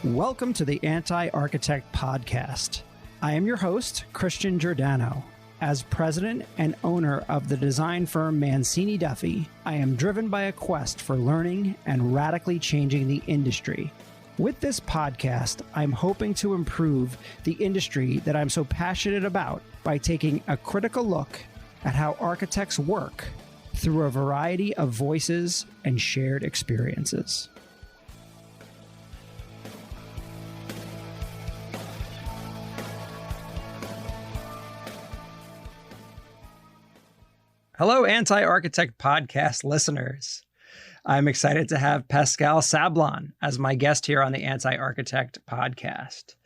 Welcome to the Anti-Architect Podcast. I am your host, Christian Giordano. As president and owner of the design firm Mancini Duffy, I am driven by a quest for learning and radically changing the industry. With this podcast, I'm hoping to improve the industry that I'm so passionate about by taking a critical look at how architects work through a variety of voices and shared experiences. Hello, Anti-Architect Podcast listeners. I'm excited to have Pascale Sablan as my guest here on the Anti-Architect Podcast.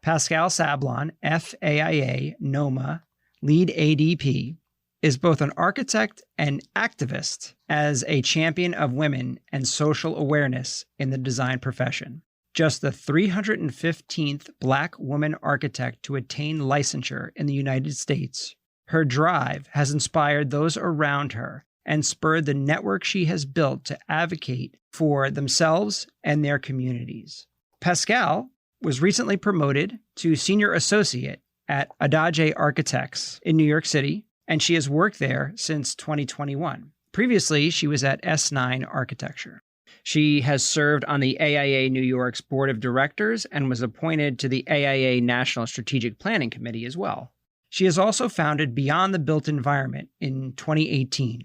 Pascale Sablan, FAIA NOMA lead ADP, is both an architect and activist as a champion of women and social awareness in the design profession. Just the 315th Black woman architect to attain licensure in the United States, her drive has inspired those around her and spurred the network she has built to advocate for themselves and their communities. Pascale was recently promoted to senior associate at Adjaye Architects in New York City, and she has worked there since 2021. Previously, she was at S9 Architecture. She has served on the AIA New York's board of directors and was appointed to the AIA National Strategic Planning Committee as well. She has also founded Beyond the Built Environment in 2018,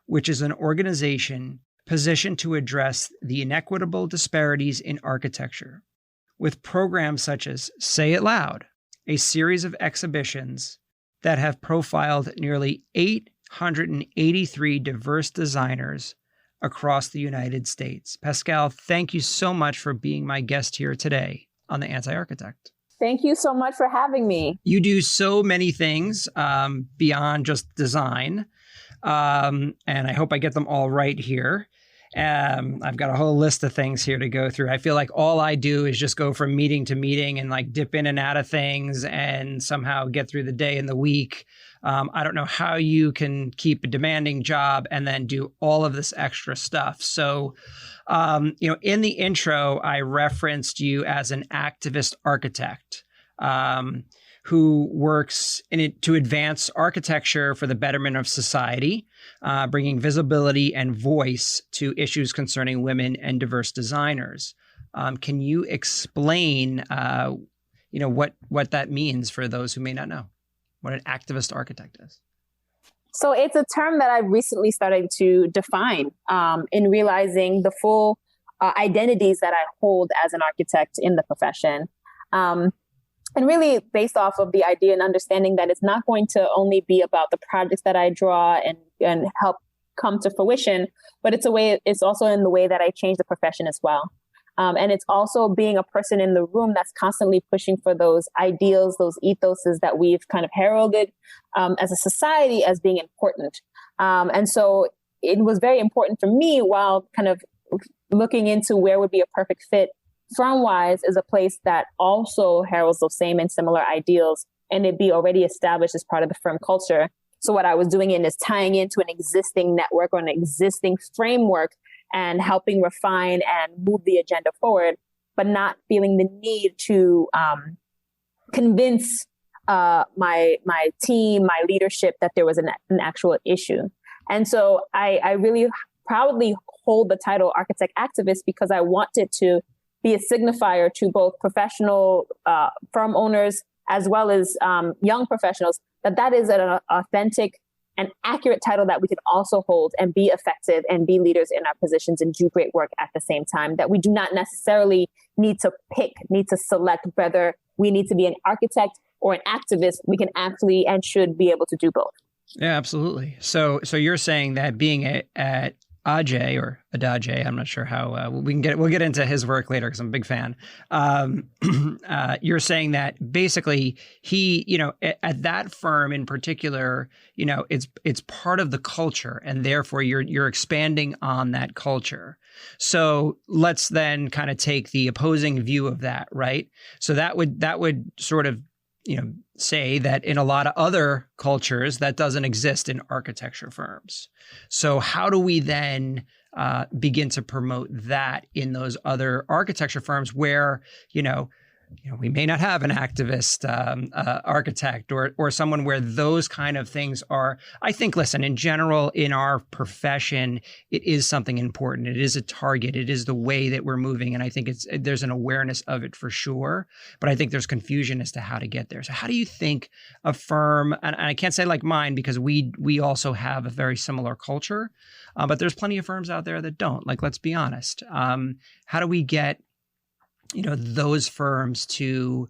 which is an organization positioned to address the inequitable disparities in architecture, with programs such as Say It Loud, a series of exhibitions that have profiled nearly 883 diverse designers across the United States. Pascale, thank you so much for being my guest here today on The Anti-Architect. Thank you so much for having me. You do so many things beyond just design, and I hope I get them all right here. I've got a whole list of things here to go through. I feel like all I do is just go from meeting to meeting and like dip in and out of things and somehow get through the day and the week. I don't know how you can keep a demanding job and then do all of this extra stuff. So, in the intro, I referenced you as an activist architect who works in it to advance architecture for the betterment of society, bringing visibility and voice to issues concerning women and diverse designers. Can you explain, what that means for those who may not know what an activist architect is? So it's a term that I've recently started to define in realizing the full identities that I hold as an architect in the profession. And really based off of the idea and understanding that it's not going to only be about the projects that I draw and help come to fruition, but it's also in the way that I change the profession as well. And it's also being a person in the room that's constantly pushing for those ideals, those ethoses that we've kind of heralded as a society as being important. And so it was very important for me, while kind of looking into where would be a perfect fit. Firm-wise is a place that also heralds those same and similar ideals, and it be already established as part of the firm culture. So what I was doing is tying into an existing network or an existing framework and helping refine and move the agenda forward, but not feeling the need to convince my team, my leadership that there was an actual issue. And so I really proudly hold the title architect activist because I wanted to be a signifier to both professional firm owners as well as young professionals, that is an authentic and accurate title that we can also hold and be effective and be leaders in our positions and do great work at the same time, that we do not necessarily need to select whether we need to be an architect or an activist. We can actually and should be able to do both. Yeah, absolutely. So you're saying that being at Adjaye or Adjaye, I'm not sure how we'll get into his work later because I'm a big fan. You're saying that basically he, at that firm in particular, it's part of the culture, and therefore you're expanding on that culture. So let's then kind of take the opposing view of that, right? So that would sort of say that in a lot of other cultures that doesn't exist in architecture firms. So how do we then begin to promote that in those other architecture firms where, we may not have an activist architect or someone where those kind of things are, I think, listen, in general, in our profession, it is something important. It is a target. It is the way that we're moving. And I think there's an awareness of it for sure. But I think there's confusion as to how to get there. So how do you think a firm, and I can't say like mine because we also have a very similar culture, but there's plenty of firms out there that don't. Like, let's be honest. How do we get those firms to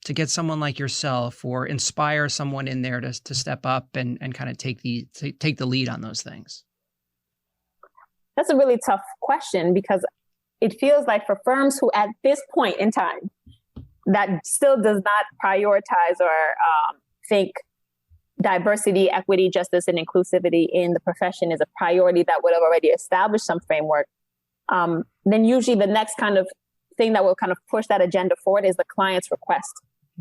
get someone like yourself or inspire someone in there to step up and kind of take the lead on those things? That's a really tough question because it feels like for firms who at this point in time that still does not prioritize or think diversity, equity, justice, and inclusivity in the profession is a priority that would have already established some framework, then usually the next kind of thing that will kind of push that agenda forward is the client's request.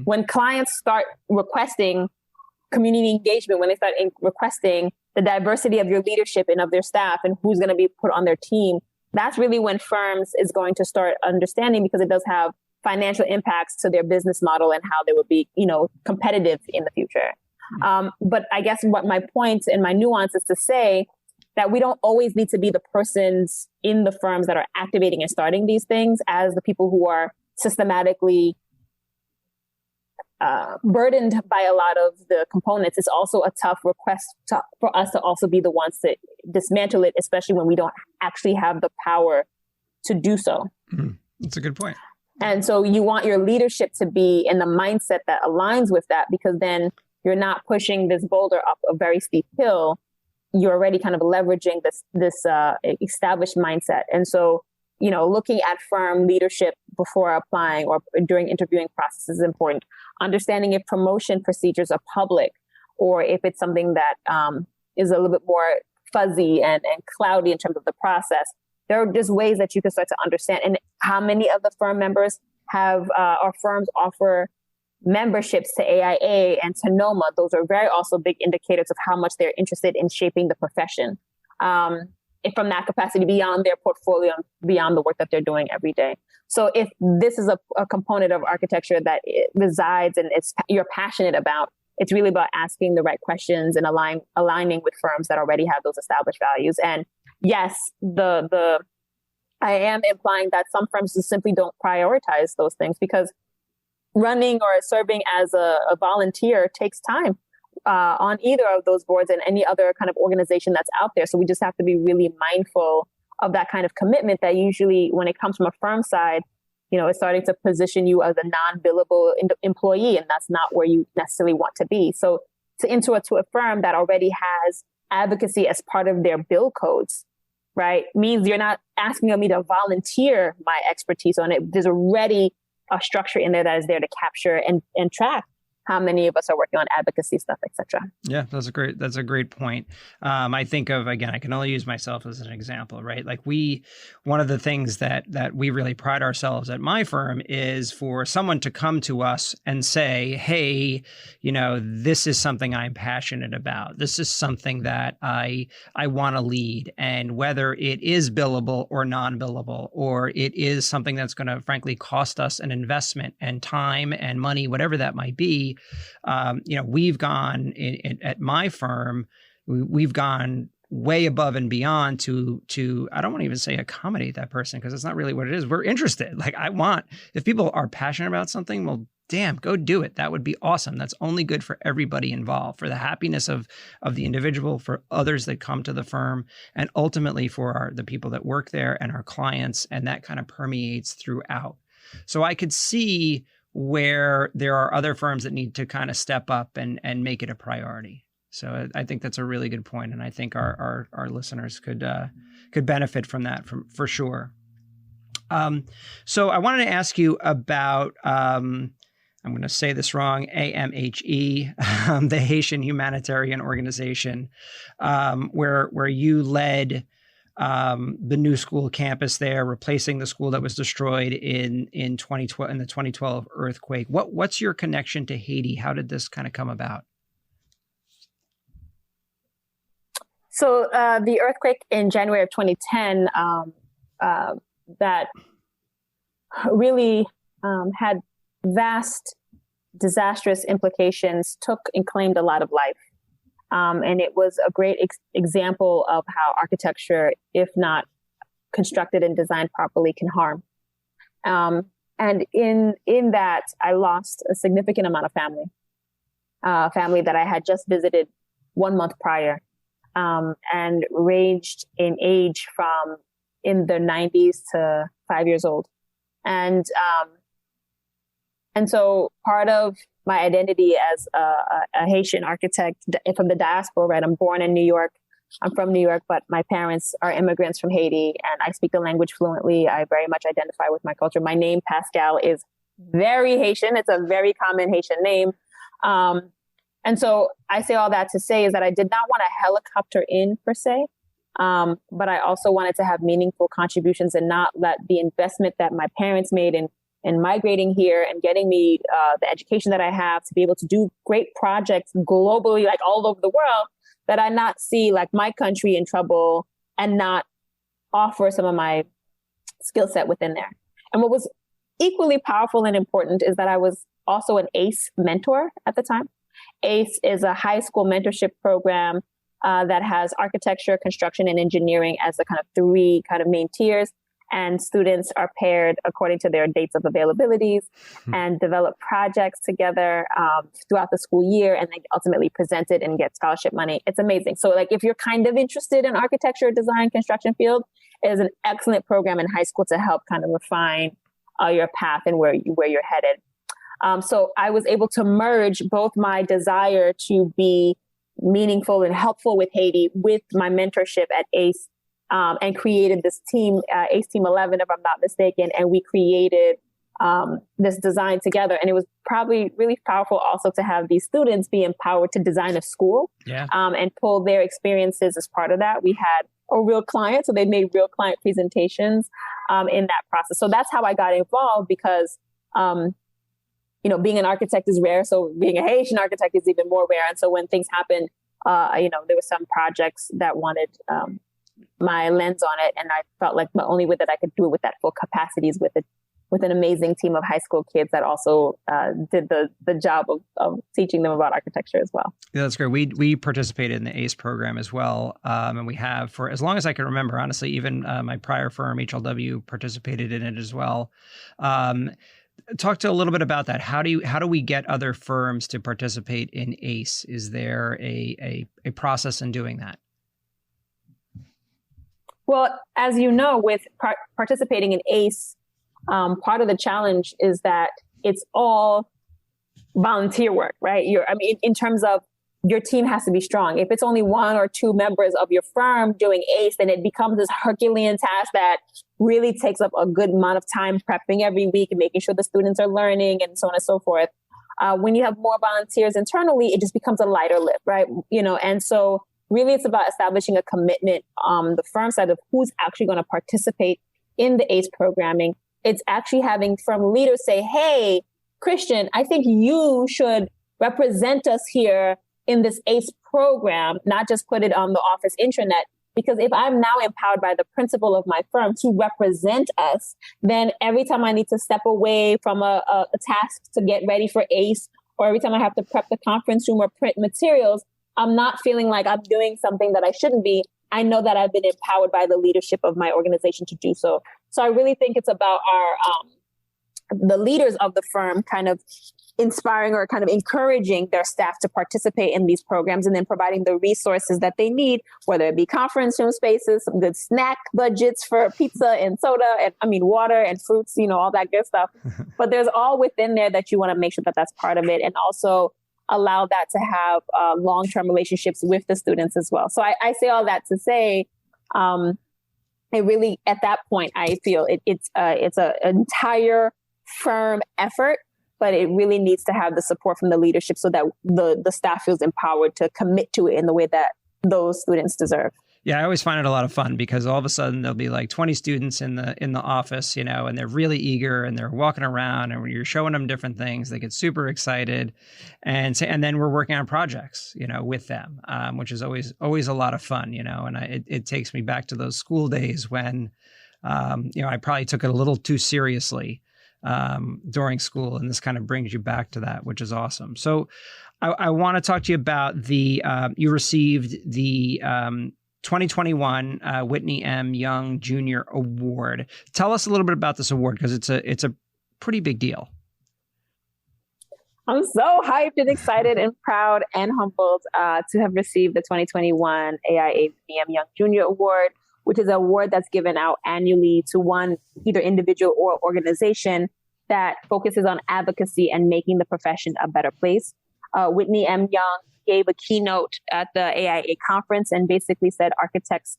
When clients start requesting community engagement, when they start requesting the diversity of your leadership and of their staff and who's going to be put on their team, that's really when firms is going to start understanding, because it does have financial impacts to their business model and how they will be, competitive in the future. But I guess what my point and my nuance is to say that we don't always need to be the persons in the firms that are activating and starting these things as the people who are systematically burdened by a lot of the components. It's also a tough request for us to also be the ones to dismantle it, especially when we don't actually have the power to do so. That's a good point. And so you want your leadership to be in the mindset that aligns with that, because then you're not pushing this boulder up a very steep hill. You're already kind of leveraging this established mindset. And so, looking at firm leadership before applying or during interviewing process is important. Understanding if promotion procedures are public or if it's something that is a little bit more fuzzy and cloudy in terms of the process. There are just ways that you can start to understand. And how many of the firm members have or firms offer memberships to AIA and to NOMA. Those are very also big indicators of how much they're interested in shaping the profession from that capacity beyond their portfolio, beyond the work that they're doing every day. So if this is a component of architecture that it resides and you're passionate about, it's really about asking the right questions and aligning with firms that already have those established values. And yes, I am implying that some firms just simply don't prioritize those things, because running or serving as a volunteer takes time on either of those boards and any other kind of organization that's out there. So we just have to be really mindful of that kind of commitment that usually when it comes from a firm side, it's starting to position you as a non-billable employee, and that's not where you necessarily want to be. So to a firm that already has advocacy as part of their bill codes, right, means you're not asking me to volunteer my expertise on it. There's already a structure in there that is there to capture and track how many of us are working on advocacy stuff, et cetera. Yeah, that's a great point. I think of, again, I can only use myself as an example, right? Like one of the things that we really pride ourselves at my firm is for someone to come to us and say, hey, this is something I'm passionate about. This is something that I want to lead. And whether it is billable or non-billable, or it is something that's going to frankly cost us an investment and time and money, whatever that might be, we've gone at my firm, we've gone way above and beyond to I don't want to even say accommodate that person, because it's not really what it is. We're interested. Like, if people are passionate about something, well, damn, go do it. That would be awesome. That's only good for everybody involved, for the happiness of the individual, for others that come to the firm, and ultimately for the people that work there and our clients. And that kind of permeates throughout. So I could see where there are other firms that need to kind of step up and make it a priority. So I think that's a really good point, and I think our listeners could benefit from that for sure. So I wanted to ask you about I'm going to say this wrong, AMHE, the Haitian Humanitarian Organization, where you led the new school campus there, replacing the school that was destroyed in 2012 in the 2012 earthquake. What's your connection to Haiti? How did this kind of come about? So the earthquake in January of 2010 that really had vast, disastrous implications, took and claimed a lot of life. And it was a great example of how architecture, if not constructed and designed properly, can harm. And in that, I lost a significant amount of family that I had just visited 1 month prior, and ranged in age from in their 90s to 5 years old. And so part of my identity as a Haitian architect from the diaspora, right? I'm born in New York. I'm from New York, but my parents are immigrants from Haiti, and I speak the language fluently. I very much identify with my culture. My name, Pascale, is very Haitian. It's a very common Haitian name. And so I say all that to say is that I did not want a helicopter in per se, but I also wanted to have meaningful contributions and not let the investment that my parents made in migrating here and getting me the education that I have to be able to do great projects globally, like all over the world, that I not see like my country in trouble and not offer some of my skill set within there. And what was equally powerful and important is that I was also an ACE mentor at the time. ACE is a high school mentorship program that has architecture, construction, and engineering as the kind of three kind of main tiers. And students are paired according to their dates of availabilities and develop projects together throughout the school year, and then ultimately present it and get scholarship money. It's amazing. So like if you're kind of interested in architecture, design, construction field, it is an excellent program in high school to help kind of refine your path and where you're headed. So I was able to merge both my desire to be meaningful and helpful with Haiti with my mentorship at ACE, and created this team, ACE Team 11, if I'm not mistaken, and we created this design together. And it was probably really powerful also to have these students be empowered to design a school, and pull their experiences as part of that. We had a real client, so they made real client presentations in that process. So that's how I got involved, because being an architect is rare. So being a Haitian architect is even more rare. And so when things happened, there were some projects that wanted my lens on it. And I felt like the only way that I could do it with that full capacity is with an amazing team of high school kids that also did the job of teaching them about architecture as well. Yeah, that's great. We participated in the ACE program as well. And we have for as long as I can remember, honestly. Even my prior firm, HLW, participated in it as well. Talk to a little bit about that. How do we get other firms to participate in ACE? Is there a process in doing that? Well, as you know, with participating in ACE, part of the challenge is that it's all volunteer work, right? In terms of your team has to be strong. If it's only one or two members of your firm doing ACE, then it becomes this Herculean task that really takes up a good amount of time prepping every week and making sure the students are learning and so on and so forth. When you have more volunteers internally, it just becomes a lighter lift, right? And so really it's about establishing a commitment on the firm side of who's actually going to participate in the ACE programming. It's actually having firm leaders say, hey, Christian, I think you should represent us here in this ACE program, not just put it on the office intranet. Because if I'm now empowered by the principal of my firm to represent us, then every time I need to step away from a task to get ready for ACE, or every time I have to prep the conference room or print materials, I'm not feeling like I'm doing something that I shouldn't be. I know that I've been empowered by the leadership of my organization to do so. So I really think it's about the leaders of the firm kind of inspiring or kind of encouraging their staff to participate in these programs, and then providing the resources that they need, whether it be conference room spaces, some good snack budgets for pizza and soda, and water and fruits, all that good stuff. But there's all within there that you want to make sure that that's part of it, and also allow that to have long-term relationships with the students as well. So I say all that to say, it really, at that point, I feel it's an entire firm effort, but it really needs to have the support from the leadership so that the staff feels empowered to commit to it in the way that those students deserve. Yeah, I always find it a lot of fun because all of a sudden there'll be like 20 students in the office, and they're really eager and they're walking around, and when you're showing them different things, they get super excited, and then we're working on projects, with them, which is always a lot of fun, and it takes me back to those school days when, I probably took it a little too seriously during school, and this kind of brings you back to that, which is awesome. So I want to talk to you about you received the 2021 Whitney M. Young Junior Award. Tell us a little bit about this award because it's a pretty big deal. I'm so hyped and excited and proud and humbled to have received the 2021 AIA Whitney M. Young Junior Award, which is an award that's given out annually to one either individual or organization that focuses on advocacy and making the profession a better place. Whitney M. Young gave a keynote at the AIA conference and basically said architects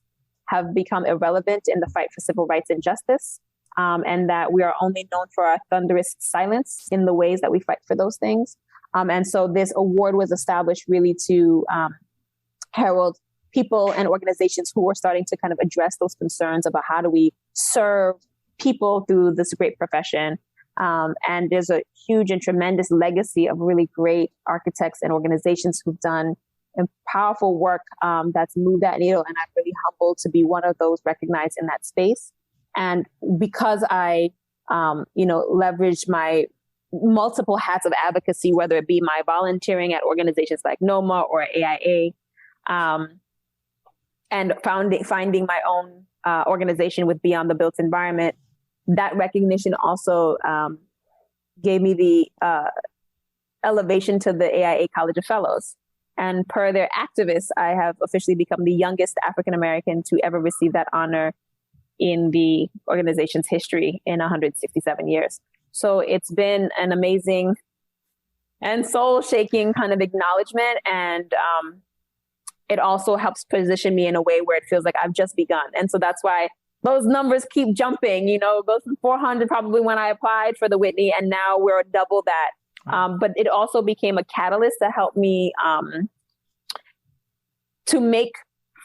have become irrelevant in the fight for civil rights and justice, and that we are only known for our thunderous silence in the ways that we fight for those things. And so this award was established really to herald people and organizations who are starting to kind of address those concerns about how do we serve people through this great profession. And there's a huge and tremendous legacy of really great architects and organizations who've done powerful work that's moved that needle. And I'm really humbled to be one of those recognized in that space. And because I, leveraged my multiple hats of advocacy, whether it be my volunteering at organizations like NOMA or AIA, and finding my own organization with Beyond the Built Environment, that recognition also gave me the elevation to the AIA College of Fellows. And per their activists, I have officially become the youngest African-American to ever receive that honor in the organization's history in 167 years. So it's been an amazing and soul-shaking kind of acknowledgement. And it also helps position me in a way where it feels like I've just begun. And so that's why those numbers keep jumping, it goes from 400 probably when I applied for the Whitney, and now we're double that. But it also became a catalyst that helped me to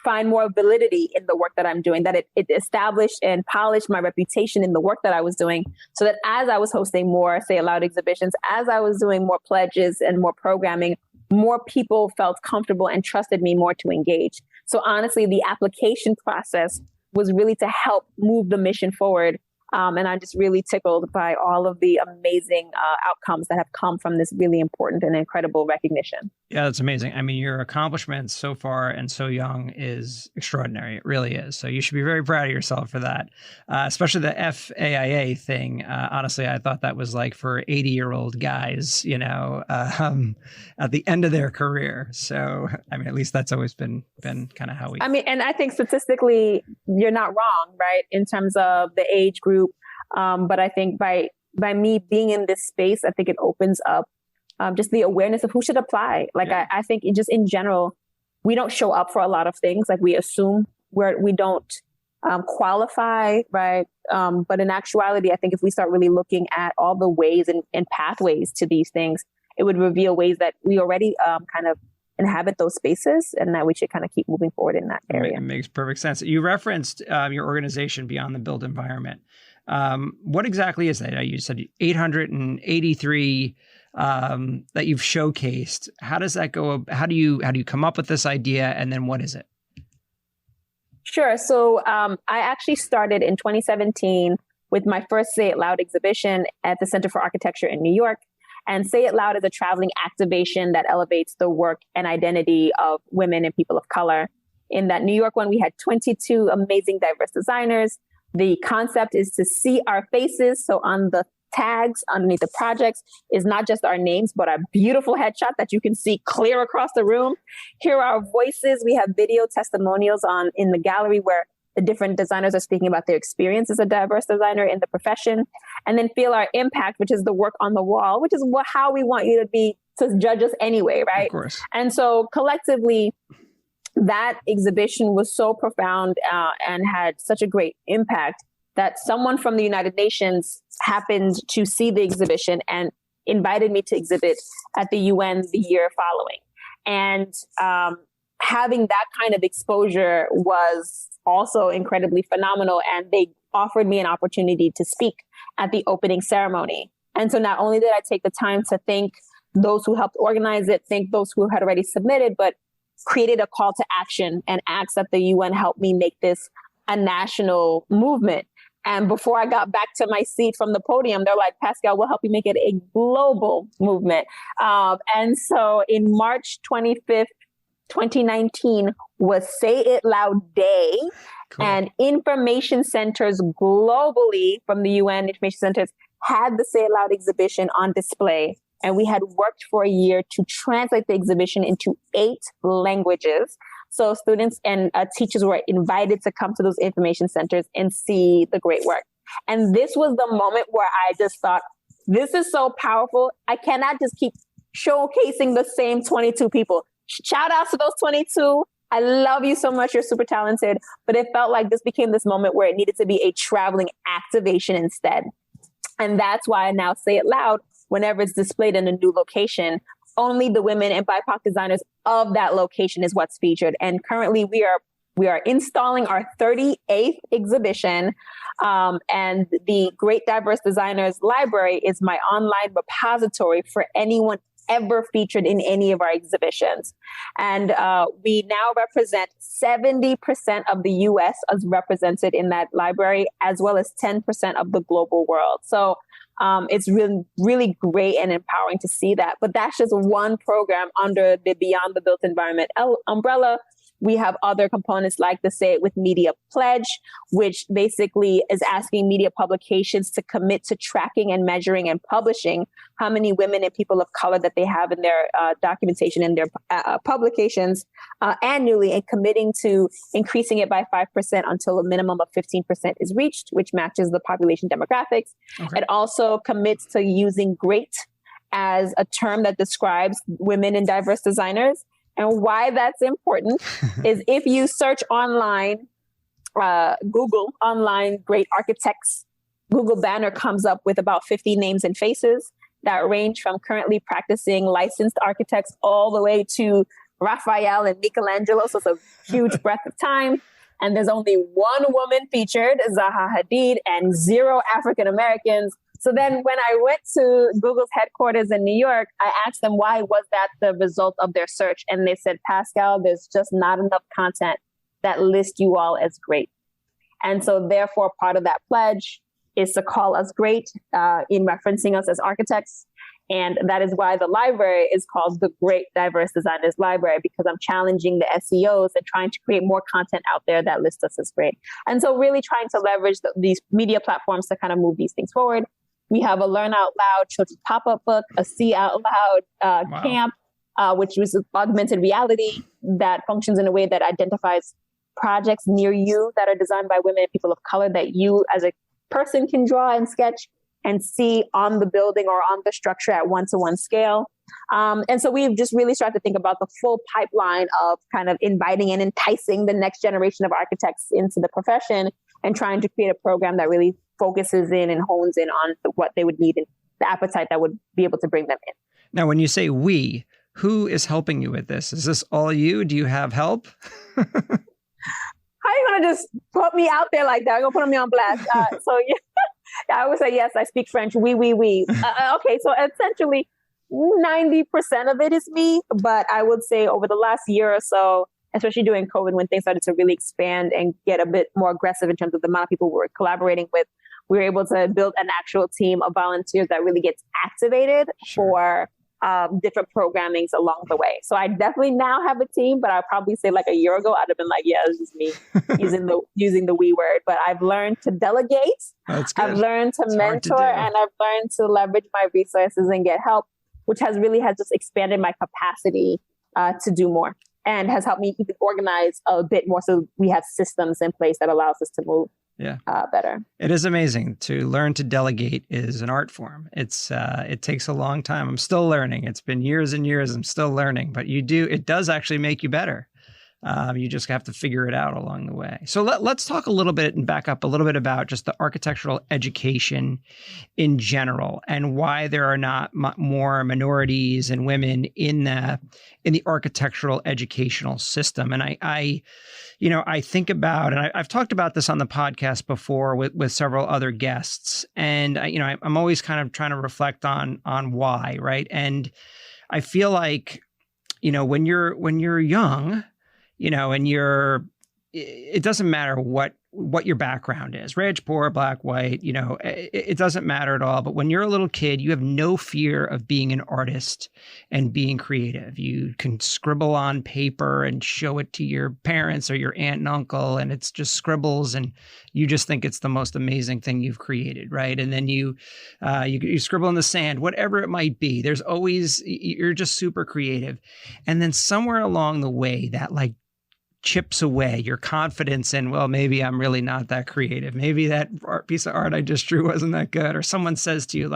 find more validity in the work that I'm doing, that it established and polished my reputation in the work that I was doing, so that as I was hosting more Say It Loud exhibitions, as I was doing more pledges and more programming, more people felt comfortable and trusted me more to engage. So honestly, the application process was really to help move the mission forward. And I'm just really tickled by all of the amazing outcomes that have come from this really important and incredible recognition. Yeah, that's amazing. I mean, your accomplishments so far and so young is extraordinary. It really is. So you should be very proud of yourself for that, especially the FAIA thing. Honestly, I thought that was like for 80-year-old guys, at the end of their career. So, I mean, at least that's always been kind of how we... I mean, and I think statistically, you're not wrong, right? In terms of the age group. But I think by me being in this space, I think it opens up just the awareness of who should apply. Like, yeah. I think just in general, we don't show up for a lot of things. Like, we assume we don't qualify, right? But in actuality, I think if we start really looking at all the ways and pathways to these things, it would reveal ways that we already kind of inhabit those spaces, and that we should kind of keep moving forward in that area. It makes perfect sense. You referenced your organization Beyond the Built Environment. What exactly is that? You said 883 that you've showcased. How does that go? How do you come up with this idea, and then what is it? Sure. So I actually started in 2017 with my first Say It Loud exhibition at the Center for Architecture in New York. And Say It Loud is a traveling activation that elevates the work and identity of women and people of color. In that New York one, we had 22 amazing, diverse designers. The concept is to see our faces. So on the tags underneath the projects is not just our names, but our beautiful headshot that you can see clear across the room. Hear our voices. We have video testimonials in the gallery where the different designers are speaking about their experience as a diverse designer in the profession, and then feel our impact, which is the work on the wall, which is how we want you to judge us anyway, right? Of course. And so collectively, that exhibition was so profound and had such a great impact that someone from the United Nations happened to see the exhibition and invited me to exhibit at the UN the year following. And having that kind of exposure was also incredibly phenomenal. And they offered me an opportunity to speak at the opening ceremony. And so not only did I take the time to thank those who helped organize it, thank those who had already submitted, but created a call to action and asked that the UN help me make this a national movement. And before I got back to my seat from the podium, they're like, Pascale, we'll help you make it a global movement. And so in March 25th, 2019 was Say It Loud Day. Cool. And information centers globally from the UN information centers had the Say It Loud exhibition on display. And we had worked for a year to translate the exhibition into 8 languages. So students and teachers were invited to come to those information centers and see the great work. And this was the moment where I just thought, this is so powerful. I cannot just keep showcasing the same 22 people. Shout out to those 22. I love you so much. You're super talented. But it felt like this became this moment where it needed to be a traveling activation instead. And that's why I now say it loud whenever it's displayed in a new location. Only the women and BIPOC designers of that location is what's featured. And currently we are installing our 38th exhibition. And the Great Diverse Designers Library is my online repository for anyone ever featured in any of our exhibitions. And we now represent 70% of the US as represented in that library, as well as 10% of the global world. So it's really, really great and empowering to see that. But that's just one program under the Beyond the Built Environment umbrella. We have other components like the Say It With Media Pledge, which basically is asking media publications to commit to tracking and measuring and publishing how many women and people of color that they have in their documentation in their publications annually, and committing to increasing it by 5% until a minimum of 15% is reached, which matches the population demographics. Okay. It also commits to using GREAT as a term that describes women and diverse designers. And why that's important is if you search online, Google online great architects, Google banner comes up with about 50 names and faces that range from currently practicing licensed architects all the way to Raphael and Michelangelo. So it's a huge breadth of time. And there's only one woman featured, Zaha Hadid, and 0 African Americans. So then when I went to Google's headquarters in New York, I asked them why was that the result of their search? And they said, Pascale, there's just not enough content that lists you all as great. And so therefore, part of that pledge is to call us great in referencing us as architects. And that is why the library is called the Great Diverse Designers Library, because I'm challenging the SEOs and trying to create more content out there that lists us as great. And so really trying to leverage these media platforms to kind of move these things forward. We have a Learn Out Loud children's pop-up book, a See Out Loud camp, which was augmented reality that functions in a way that identifies projects near you that are designed by women and people of color that you as a person can draw and sketch and see on the building or on the structure at one-to-one scale. And so we've just really started to think about the full pipeline of kind of inviting and enticing the next generation of architects into the profession and trying to create a program that really focuses in and hones in on what they would need and the appetite that would be able to bring them in. Now, when you say we, who is helping you with this? Is this all you? Do you have help? How are you going to just put me out there like that? You're going to put me on blast. So yeah, I would say, yes, I speak French. Oui. Okay, so essentially 90% of it is me, but I would say over the last year or so, especially during COVID, when things started to really expand and get a bit more aggressive in terms of the amount of people we were collaborating with, we were able to build an actual team of volunteers that really gets activated for different programmings along the way. So I definitely now have a team, but I'll probably say like a year ago, I'd have been like, yeah, it's just me using the we word. But I've learned to delegate. That's good. I've learned to mentor, and I've learned to leverage my resources and get help, which has just expanded my capacity to do more and has helped me even organize a bit more so we have systems in place that allows us to move better. It is amazing. To learn to delegate is an art form. It takes a long time. I'm still learning. It's been years and years. I'm still learning, but it does actually make you better. You just have to figure it out along the way. So let's talk a little bit and back up a little bit about just the architectural education in general and why there are not more minorities and women in the architectural educational system. And I think about, and I've talked about this on the podcast before with several other guests, and I'm always kind of trying to reflect on why, right? And I feel like, when you're young, and it doesn't matter what your background is, rich, poor, black, white, it doesn't matter at all. But when you're a little kid, you have no fear of being an artist and being creative. You can scribble on paper and show it to your parents or your aunt and uncle, and it's just scribbles, and you just think it's the most amazing thing you've created, right? And then you scribble in the sand, whatever it might be. You're just super creative. And then somewhere along the way, that chips away your confidence in, well, maybe I'm really not that creative. Maybe that piece of art I just drew wasn't that good. Or someone says to you,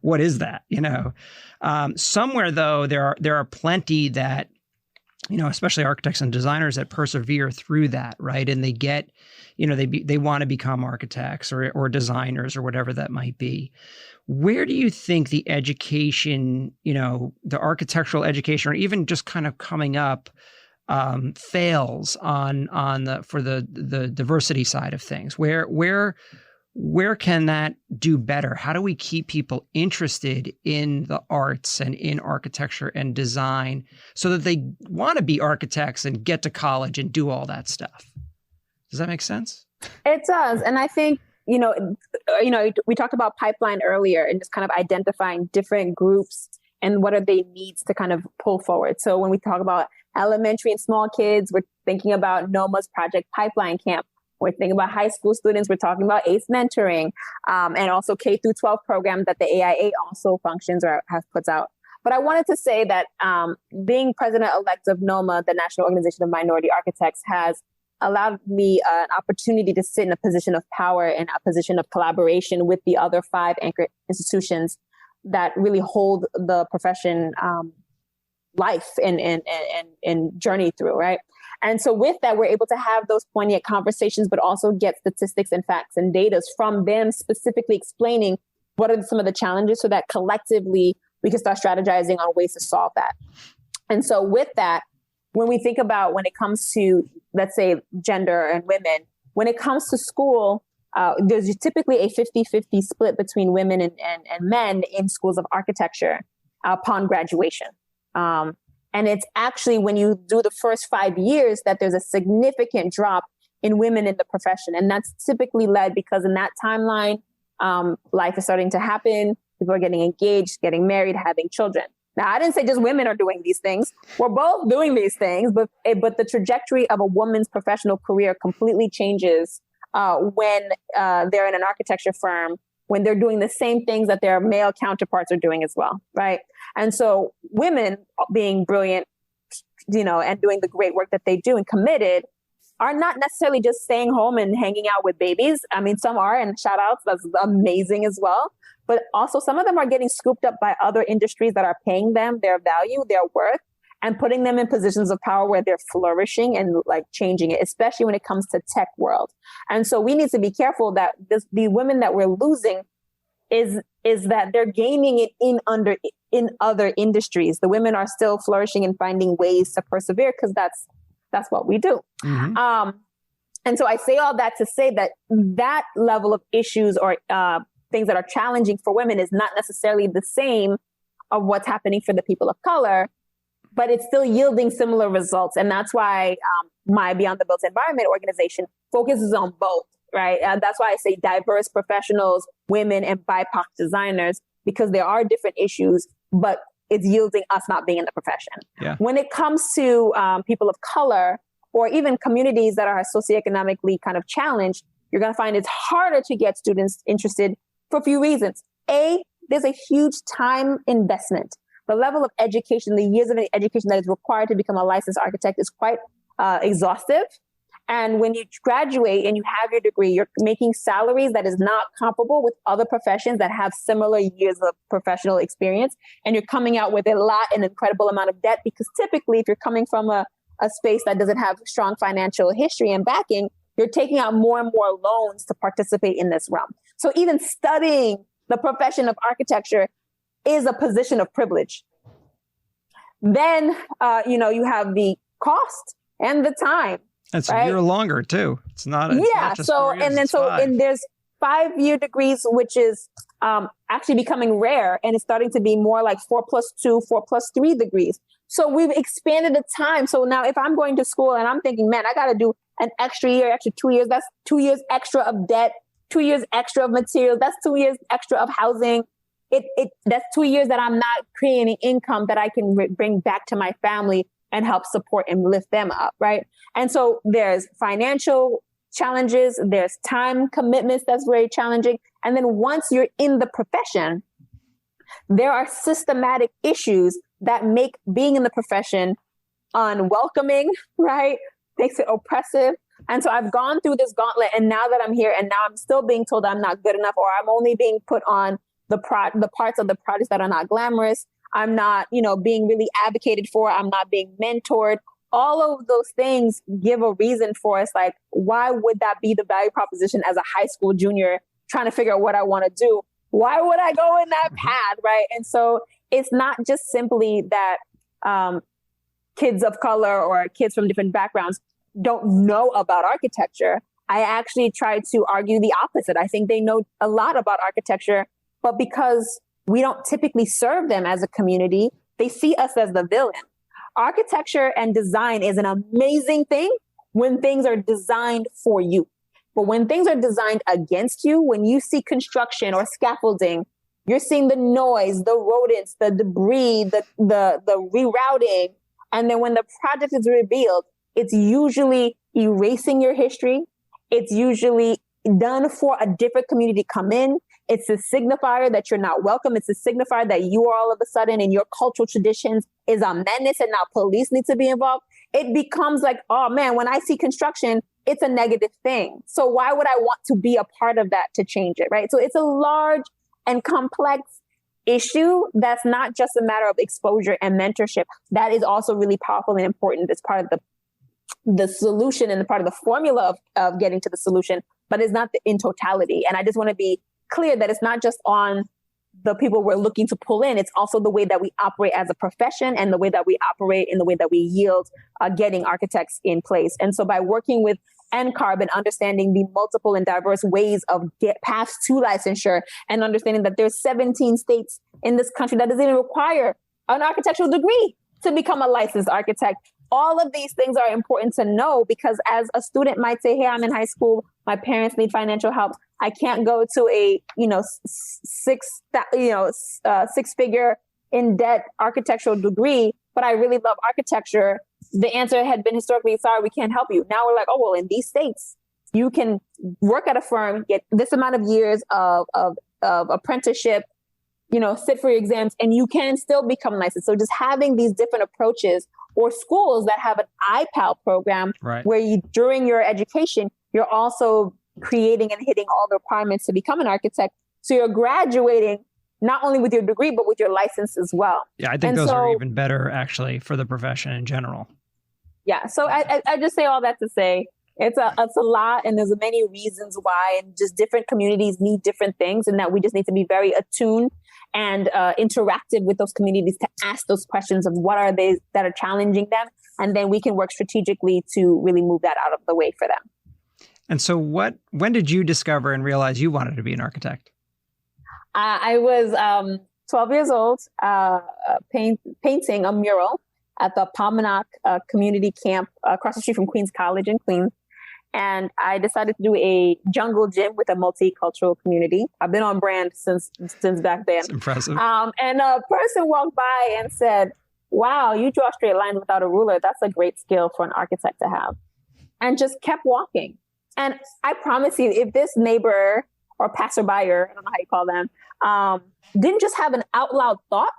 what is that? Somewhere though, there are plenty that, especially architects and designers that persevere through that, right? And they get, they want to become architects or designers or whatever that might be. Where do you think the education, the architectural education, or even just kind of coming up, fails for the diversity side of things? Where can that do better? How do we keep people interested in the arts and in architecture and design so that they want to be architects and get to college and do all that stuff? Does that make sense? It does. And I think, we talked about pipeline earlier and just kind of identifying different groups and what are their needs to kind of pull forward. So when we talk about elementary and small kids, we're thinking about NOMA's Project Pipeline Camp. We're thinking about high school students. We're talking about ACE mentoring, and also K through 12 program that the AIA also functions or has puts out. But I wanted to say that being president-elect of NOMA, the National Organization of Minority Architects, has allowed me an opportunity to sit in a position of power and a position of collaboration with the other 5 anchor institutions that really hold the profession life and journey through, right? And so with that, we're able to have those poignant conversations, but also get statistics and facts and data from them specifically explaining what are some of the challenges so that collectively we can start strategizing on ways to solve that. And so with that, when we think about when it comes to, let's say, gender and women, when it comes to school, there's typically a 50-50 split between women and men in schools of architecture upon graduation. And it's actually when you do the first 5 years that there's a significant drop in women in the profession. And that's typically led because in that timeline, life is starting to happen. People are getting engaged, getting married, having children. Now, I didn't say just women are doing these things. We're both doing these things, but the trajectory of a woman's professional career completely changes when they're in an architecture firm, when they're doing the same things that their male counterparts are doing as well, right? And so women being brilliant, and doing the great work that they do and committed are not necessarily just staying home and hanging out with babies. I mean, some are, and shout outs, that's amazing as well. But also some of them are getting scooped up by other industries that are paying them their value, their worth, and putting them in positions of power where they're flourishing and changing it, especially when it comes to tech world. And so we need to be careful that the women that we're losing is that they're gaining it in other industries. The women are still flourishing and finding ways to persevere because that's what we do. Mm-hmm. And so I say all that to say that level of issues or things that are challenging for women is not necessarily the same of what's happening for the people of color, but it's still yielding similar results. And that's why my Beyond the Built Environment organization focuses on both, right? That's why I say diverse professionals, women, and BIPOC designers, because there are different issues, but it's yielding us not being in the profession. Yeah. When it comes to people of color or even communities that are socioeconomically kind of challenged, you're going to find it's harder to get students interested for a few reasons. A, there's a huge time investment. The level of education, the years of education that is required to become a licensed architect is quite exhaustive. And when you graduate and you have your degree, you're making salaries that is not comparable with other professions that have similar years of professional experience. And you're coming out with an incredible amount of debt, because typically if you're coming from a a space that doesn't have strong financial history and backing, you're taking out more and more loans to participate in this realm. So even studying the profession of architecture is a position of privilege. Then, you have the cost and the time. It's right? a year longer too. It's not. Not just 4 years, and there's 5-year degrees, which is actually becoming rare, and it's starting to be more like 4+2, 4+3 degrees. So we've expanded the time. So now if I'm going to school and I'm thinking, man, I got to do an extra year, extra 2 years, that's 2 years extra of debt, 2 years extra of materials, that's 2 years extra of housing. That's 2 years that I'm not creating income that I can bring back to my family and help support and lift them up, right? And so there's financial challenges, there's time commitments that's very challenging. And then once you're in the profession, there are systematic issues that make being in the profession unwelcoming, right? Makes it oppressive. And so I've gone through this gauntlet, and now that I'm here and now I'm still being told I'm not good enough, or I'm only being put on the parts of the projects that are not glamorous. I'm not, being really advocated for. I'm not being mentored. All of those things give a reason for us. Like, why would that be the value proposition as a high school junior trying to figure out what I want to do? Why would I go in that path, right? And so it's not just simply that kids of color or kids from different backgrounds don't know about architecture. I actually try to argue the opposite. I think they know a lot about architecture, but because we don't typically serve them as a community, they see us as the villain. Architecture and design is an amazing thing when things are designed for you. But when things are designed against you, when you see construction or scaffolding, you're seeing the noise, the rodents, the debris, the rerouting. And then when the project is revealed, it's usually erasing your history. It's usually done for a different community to come in. It's a signifier that you're not welcome. It's a signifier that you all of a sudden in your cultural traditions is a menace and now police need to be involved. It becomes like, oh man, when I see construction, it's a negative thing. So why would I want to be a part of that to change it, right? So it's a large and complex issue that's not just a matter of exposure and mentorship. That is also really powerful and important as part of the solution and the part of the formula of getting to the solution, but it's not in totality. And I just want to be clear that it's not just on the people we're looking to pull in. It's also the way that we operate as a profession and the way that we operate in the way that we yield getting architects in place. And so by working with NCARB and understanding the multiple and diverse ways of paths to licensure and understanding that there's 17 states in this country that doesn't even require an architectural degree to become a licensed architect. All of these things are important to know because as a student might say, hey, I'm in high school, my parents need financial help. I can't go to a, six-figure in debt architectural degree, but I really love architecture. The answer had been historically, sorry, we can't help you. Now we're like, oh, well, in these states, you can work at a firm, get this amount of years of apprenticeship, sit for your exams, and you can still become licensed. So just having these different approaches, or schools that have an IPAL program where you, during your education, you're also creating and hitting all the requirements to become an architect. So you're graduating not only with your degree, but with your license as well. Yeah, I think those are even better actually for the profession in general. Yeah, so I just say all that to say it's a lot, and there's many reasons why, and just different communities need different things, and that we just need to be very attuned and interactive with those communities to ask those questions of what are they that are challenging them, and then we can work strategically to really move that out of the way for them. And so when did you discover and realize you wanted to be an architect? I was 12 years old, painting a mural at the Palmanac community camp across the street from Queens College in Queens. And I decided to do a jungle gym with a multicultural community. I've been on brand since back then. That's impressive. And a person walked by and said, wow, you draw straight lines without a ruler. That's a great skill for an architect to have. And just kept walking. And I promise you, if this neighbor or passerby, I don't know how you call them, didn't just have an out loud thought,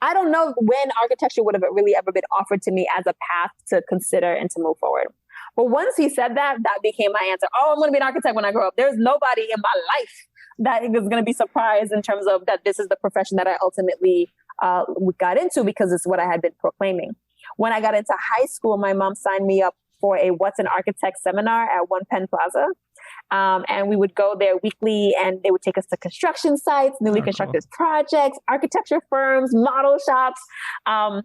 I don't know when architecture would have really ever been offered to me as a path to consider and to move forward. But once he said that, that became my answer. Oh, I'm going to be an architect when I grow up. There's nobody in my life that is going to be surprised in terms of that this is the profession that I ultimately got into because it's what I had been proclaiming. When I got into high school, my mom signed me up for a What's an Architect seminar at One Penn Plaza. And we would go there weekly, and they would take us to construction sites, newly constructed projects, architecture firms, model shops. And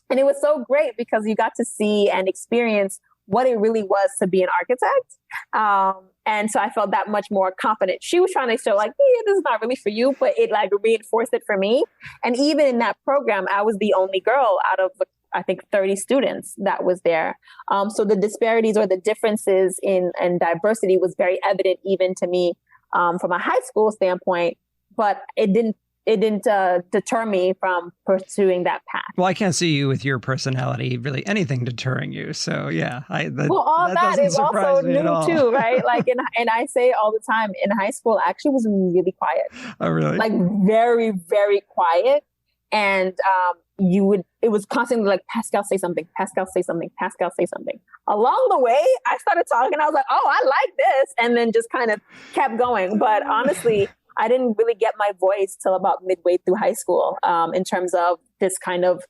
it was so great because you got to see and experience what it really was to be an architect. And so I felt that much more confident. She was trying to show like, yeah, this is not really for you, but it like reinforced it for me. And even in that program, I was the only girl out of, I think, 30 students that was there. So the disparities or the differences in diversity was very evident even to me from a high school standpoint, but it didn't deter me from pursuing that path. Well, I can't see you with your personality, really anything deterring you. So yeah, that is also new too, right? Like, and I say all the time, in high school, I actually was really quiet. Oh, really? Like very, very quiet. And it was constantly like, Pascale, say something, Pascale, say something, Pascale, say something. Along the way, I started talking. I was like, oh, I like this. And then just kind of kept going. But honestly, I didn't really get my voice till about midway through high school in terms of this kind of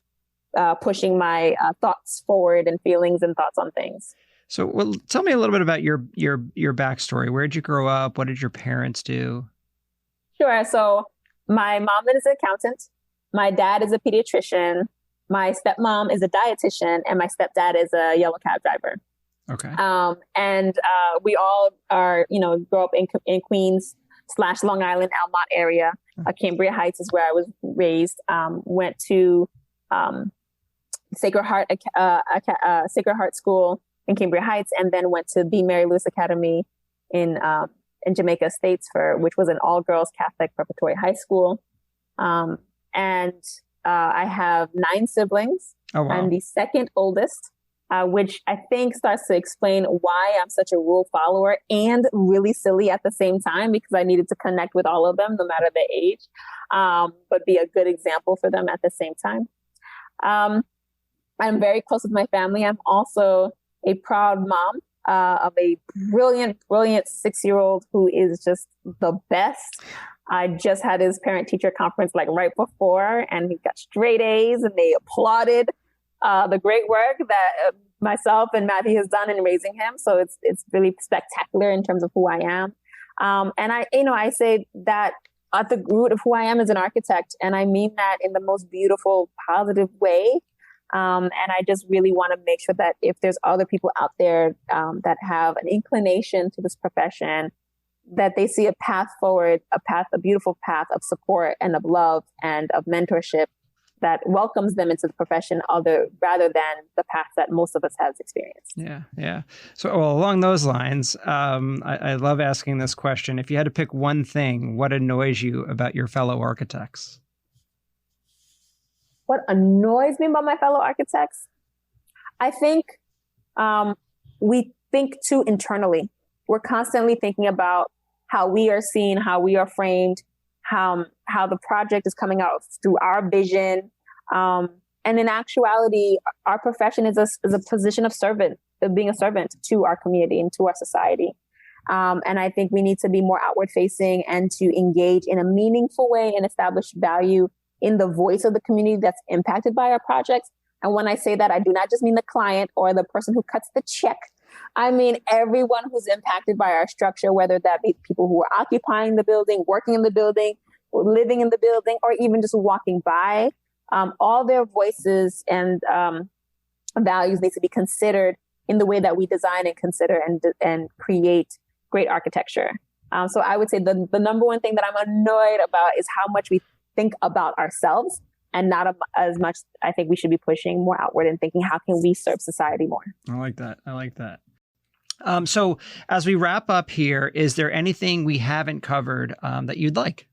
pushing my thoughts forward and feelings and thoughts on things. So, well, tell me a little bit about your backstory. Where did you grow up? What did your parents do? Sure. So my mom is an accountant. My dad is a pediatrician. My stepmom is a dietitian, and my stepdad is a yellow cab driver. Okay. And we all are, grow up in Queens / Long Island, Almont area. Cambria Heights is where I was raised. Went to Sacred Heart School in Cambria Heights, and then went to the Mary Louis Academy in Jamaica Estates, which was an all-girls Catholic preparatory high school. And I have 9 siblings. Oh, wow. I'm the second oldest, which I think starts to explain why I'm such a rule follower and really silly at the same time, because I needed to connect with all of them, no matter their age, but be a good example for them at the same time. I'm very close with my family. I'm also a proud mom of a brilliant 6-year-old who is just the best. I just had his parent-teacher conference like right before, and he got straight A's, and they applauded the great work that myself and Matthew has done in raising him. So it's really spectacular in terms of who I am. And I say that at the root of who I am is an architect, and I mean that in the most beautiful, positive way. And I just really want to make sure that if there's other people out there that have an inclination to this profession, that they see a path forward, a beautiful path of support and of love and of mentorship that welcomes them into the profession rather than the path that most of us have experienced. Yeah. So along those lines, I love asking this question. If you had to pick one thing, what annoys you about your fellow architects? What annoys me about my fellow architects? I think we think too internally. We're constantly thinking about how we are seen, how we are framed, how the project is coming out through our vision. And in actuality, our profession is a position of being a servant to our community and to our society. And I think we need to be more outward facing and to engage in a meaningful way and establish value in the voice of the community that's impacted by our projects. And when I say that, I do not just mean the client or the person who cuts the check. I mean everyone who's impacted by our structure, whether that be people who are occupying the building, working in the building, or living in the building, or even just walking by. All their voices and values need to be considered in the way that we design and consider and create great architecture. So I would say the number one thing that I'm annoyed about is how much we think about ourselves, and not as much. I think we should be pushing more outward and thinking, how can we serve society more? I like that. So as we wrap up here, is there anything we haven't covered that you'd like?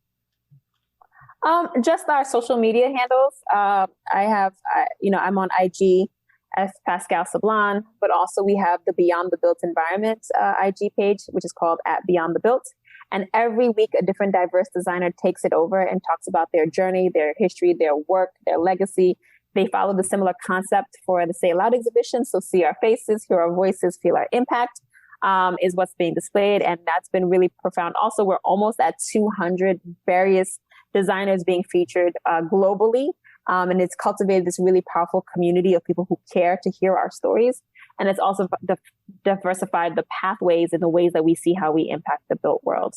Just our social media handles. I'm on IG as Pascale Sablan, but also we have the Beyond the Built Environment IG page, which is called @BeyondTheBuilt. And every week, a different diverse designer takes it over and talks about their journey, their history, their work, their legacy. They follow the similar concept for the Say Loud exhibition. So see our faces, hear our voices, feel our impact is what's being displayed. And that's been really profound. Also, we're almost at 200 various designers being featured globally. And it's cultivated this really powerful community of people who care to hear our stories. And it's also diversified the pathways and the ways that we see how we impact the built world.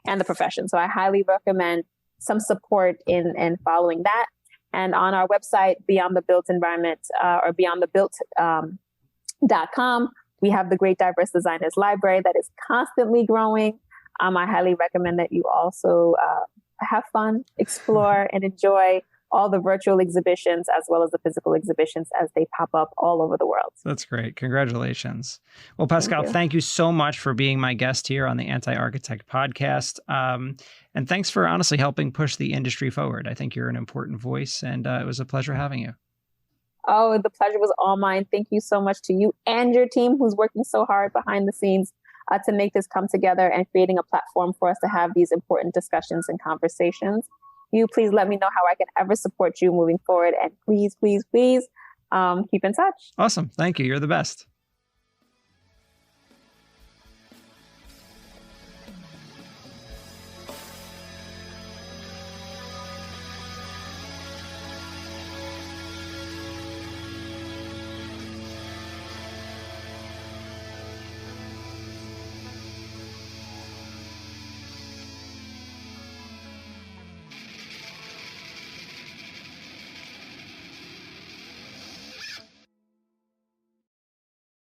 And the profession. So I highly recommend some support in following that. And on our website, Beyond the Built Environment, or beyondthebuilt.com, we have the Great Diverse Designers Library that is constantly growing. I highly recommend that you also have fun, explore, and enjoy all the virtual exhibitions as well as the physical exhibitions as they pop up all over the world. That's great. Congratulations. Well, Pascale, thank you so much for being my guest here on the Anti-Architect podcast. And thanks for honestly helping push the industry forward. I think you're an important voice, and it was a pleasure having you. Oh, the pleasure was all mine. Thank you so much to you and your team who's working so hard behind the scenes to make this come together and creating a platform for us to have these important discussions and conversations. You please let me know how I can ever support you moving forward. And please, please, please keep in touch. Awesome. Thank you. You're the best.